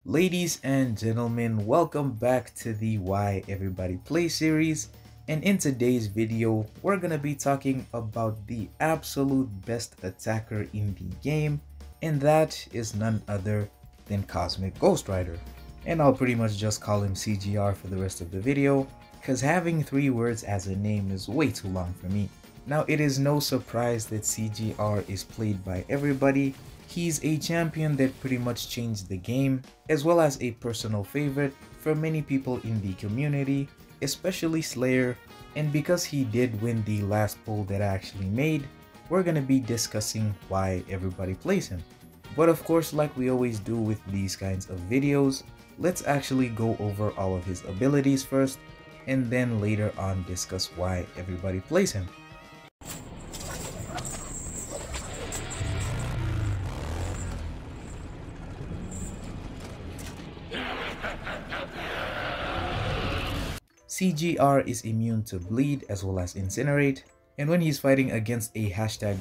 Ladies and gentlemen, welcome back to the Why Everybody Plays series, and in today's video, we're gonna be talking about the absolute best attacker in the game, and that is none other than Cosmic Ghost Rider. And I'll pretty much just call him CGR for the rest of the video, cause having 3 words as a name is way too long for me. Now it is no surprise that CGR is played by everybody. He's a champion that pretty much changed the game, as well as a personal favorite for many people in the community, especially Slayer, and because he did win the last poll that I actually made, we're gonna be discussing why everybody plays him. But of course, like we always do with these kinds of videos, let's actually go over all of his abilities first, and then later on discuss why everybody plays him. CGR is immune to bleed as well as incinerate, and when he's fighting against a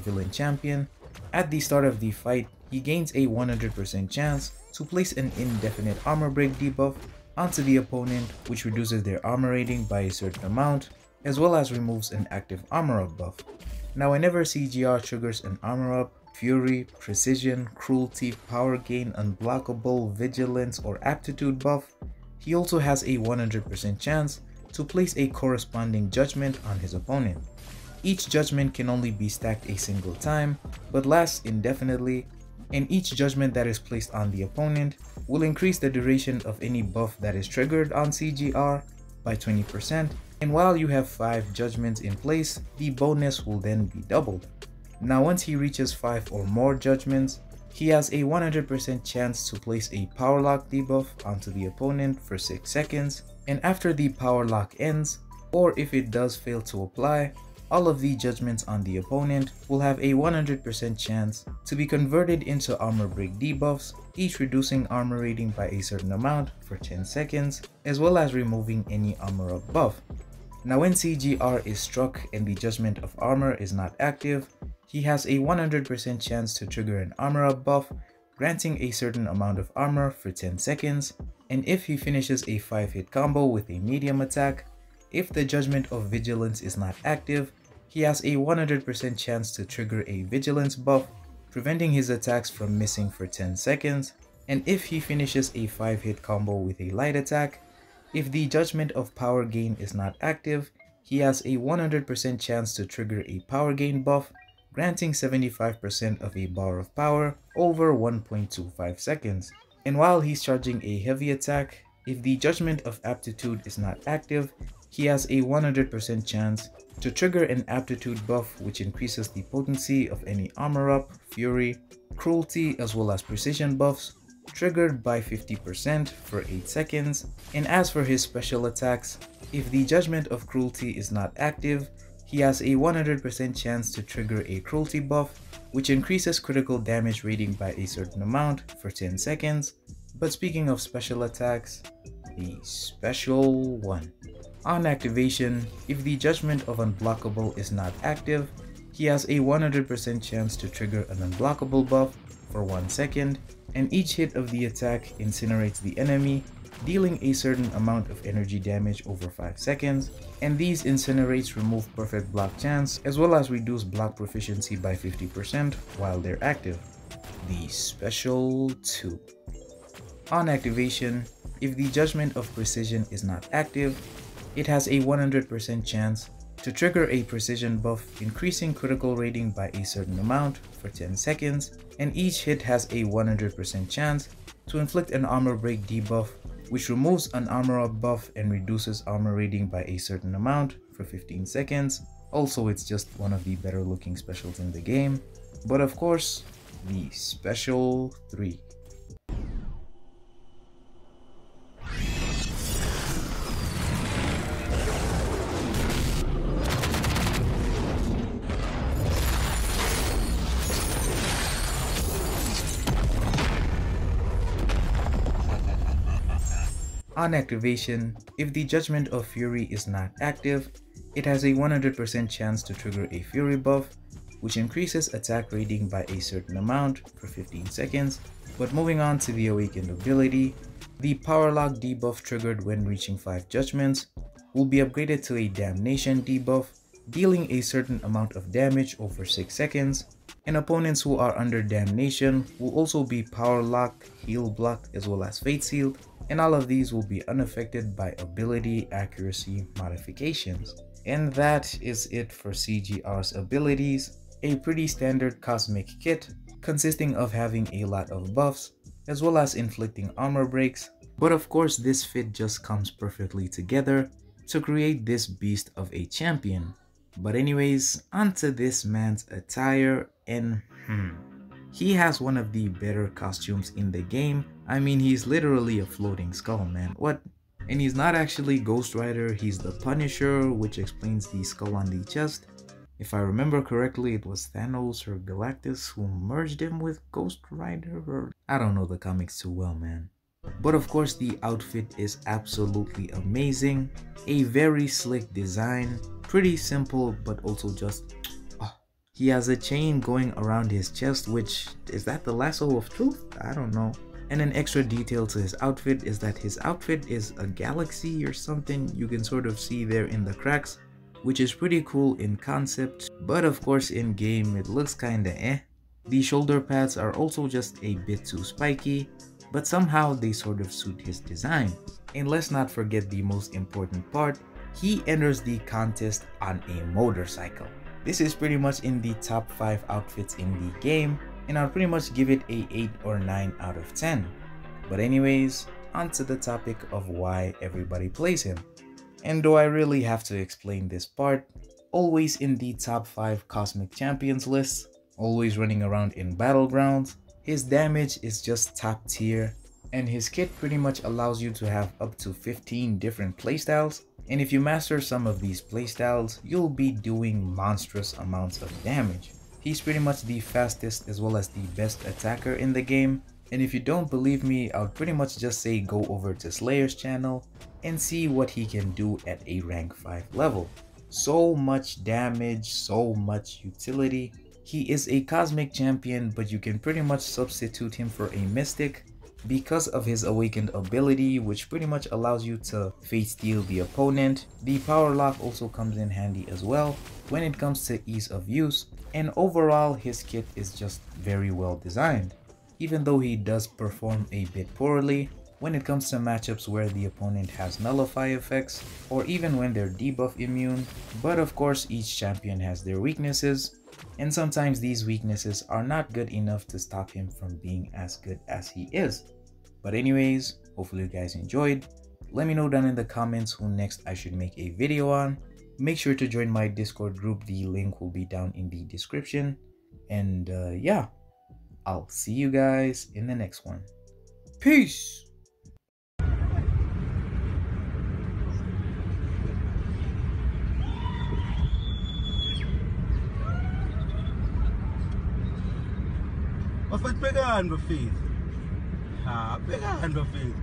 #villain champion, at the start of the fight, he gains a 100% chance to place an indefinite armor break debuff onto the opponent, which reduces their armor rating by a certain amount, as well as removes an active armor up buff. Now whenever CGR triggers an armor up, Fury, Precision, Cruelty, Power Gain, Unblockable, Vigilance, or Aptitude buff, he also has a 100% chance to place a corresponding judgment on his opponent. Each judgment can only be stacked a single time, but lasts indefinitely, and each judgment that is placed on the opponent will increase the duration of any buff that is triggered on CGR by 20%, and while you have 5 judgments in place, the bonus will then be doubled. Now once he reaches 5 or more judgments, he has a 100% chance to place a power lock debuff onto the opponent for 6 seconds, and after the power lock ends, or if it does fail to apply, all of the judgments on the opponent will have a 100% chance to be converted into armor break debuffs, each reducing armor rating by a certain amount for 10 seconds, as well as removing any armor up buff. Now when CGR is struck and the judgment of armor is not active, he has a 100% chance to trigger an armor up buff, granting a certain amount of armor for 10 seconds, and if he finishes a 5-hit combo with a medium attack, if the judgment of vigilance is not active, he has a 100% chance to trigger a vigilance buff, preventing his attacks from missing for 10 seconds, and if he finishes a 5-hit combo with a light attack, if the judgment of power gain is not active, he has a 100% chance to trigger a power gain buff, granting 75% of a bar of power over 1.25 seconds. And while he's charging a heavy attack, if the judgment of aptitude is not active, he has a 100% chance to trigger an aptitude buff which increases the potency of any armor up, fury, cruelty, as well as precision buffs, triggered by 50% for 8 seconds. And as for his special attacks, if the judgment of cruelty is not active, he has a 100% chance to trigger a cruelty buff, which increases critical damage rating by a certain amount for 10 seconds. But speaking of special attacks, the special one. On activation, if the judgment of unblockable is not active, he has a 100% chance to trigger an unblockable buff for 1 second, and each hit of the attack incinerates the enemy, dealing a certain amount of energy damage over 5 seconds, and these incinerates remove perfect block chance as well as reduce block proficiency by 50% while they're active. The special 2. On activation, if the judgment of precision is not active, it has a 100% chance to trigger a precision buff, increasing critical rating by a certain amount for 10 seconds, and each hit has a 100% chance to inflict an armor break debuff, which removes an armor up buff and reduces armor rating by a certain amount for 15 seconds. Also, it's just one of the better looking specials in the game. But of course, the special 3. On activation, if the judgment of Fury is not active, it has a 100% chance to trigger a Fury buff, which increases attack rating by a certain amount for 15 seconds. But moving on to the Awakened ability, The Power Lock debuff triggered when reaching 5 judgments will be upgraded to a Damnation debuff, dealing a certain amount of damage over 6 seconds, and opponents who are under Damnation will also be Power Lock, Heal Blocked, as well as Fate Sealed, and all of these will be unaffected by ability accuracy modifications. And that is it for CGR's abilities, a pretty standard cosmic kit consisting of having a lot of buffs, as well as inflicting armor breaks, but of course this fit just comes perfectly together to create this beast of a champion. But anyways, onto this man's attire, and he has one of the better costumes in the game. I mean, he's literally a floating skull, man. What? And he's not actually Ghost Rider, he's the Punisher, which explains the skull on the chest. If I remember correctly, it was Thanos or Galactus who merged him with Ghost Rider, or I don't know the comics too well, man. But of course, the outfit is absolutely amazing. A very slick design, pretty simple, but also just he has a chain going around his chest, which is that the lasso of truth? I don't know. And an extra detail to his outfit is that his outfit is a galaxy or something you can sort of see there in the cracks, which is pretty cool in concept, but of course in game it looks kinda eh. The shoulder pads are also just a bit too spiky, but somehow they sort of suit his design. And let's not forget the most important part, he enters the contest on a motorcycle. This is pretty much in the top 5 outfits in the game, and I'll pretty much give it a 8 or 9 out of 10. But anyways, onto the topic of why everybody plays him. And do I really have to explain this part? Always in the top 5 Cosmic Champions lists, always running around in Battlegrounds, his damage is just top tier, and his kit pretty much allows you to have up to 15 different playstyles, and if you master some of these playstyles, you'll be doing monstrous amounts of damage. He's pretty much the fastest as well as the best attacker in the game, and if you don't believe me, I would pretty much just say go over to Slayer's channel and see what he can do at a rank 5 level. So much damage, so much utility. He is a cosmic champion, but you can pretty much substitute him for a mystic because of his awakened ability, which pretty much allows you to fate steal the opponent. The power lock also comes in handy as well when it comes to ease of use, and overall his kit is just very well designed, even though he does perform a bit poorly when it comes to matchups where the opponent has nullify effects or even when they're debuff immune. But of course each champion has their weaknesses, and sometimes these weaknesses are not good enough to stop him from being as good as he is. But anyways, hopefully you guys enjoyed. Let me know down in the comments who next I should make a video on. Make sure to join my Discord group, the link will be down in the description. And yeah, I'll see you guys in the next one. Peace! Wat pegaan bevind? Ha, pegaan bevind.